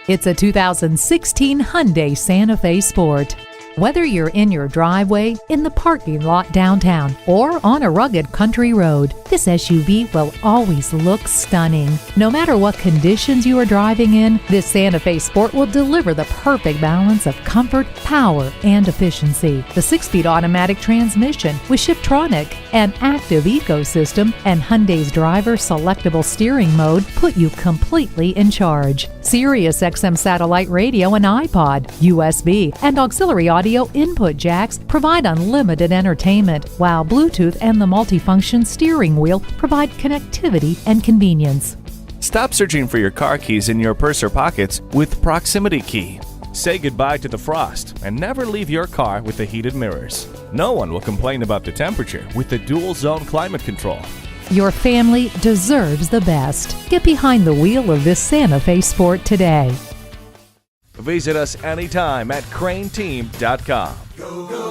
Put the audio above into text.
It's a 2016 Hyundai Santa Fe Sport. Whether you're in your driveway, in the parking lot downtown, or on a rugged country road, this SUV will always look stunning. No matter what conditions you are driving in, this Santa Fe Sport will deliver the perfect balance of comfort, power, and efficiency. The 6-speed automatic transmission with Shiftronic, an active ecosystem, and Hyundai's driver selectable steering mode put you completely in charge. Sirius XM satellite radio and iPod, USB, and auxiliary audio input jacks provide unlimited entertainment, while Bluetooth and the multifunction steering wheel provide connectivity and convenience. Stop searching for your car keys in your purse or pockets with Proximity Key. Say goodbye to the frost and never leave your car with the heated mirrors. No one will complain about the temperature with the dual zone climate control. Your family deserves the best. Get behind the wheel of this Santa Fe Sport today. Visit us anytime at craneteam.com. Go, go.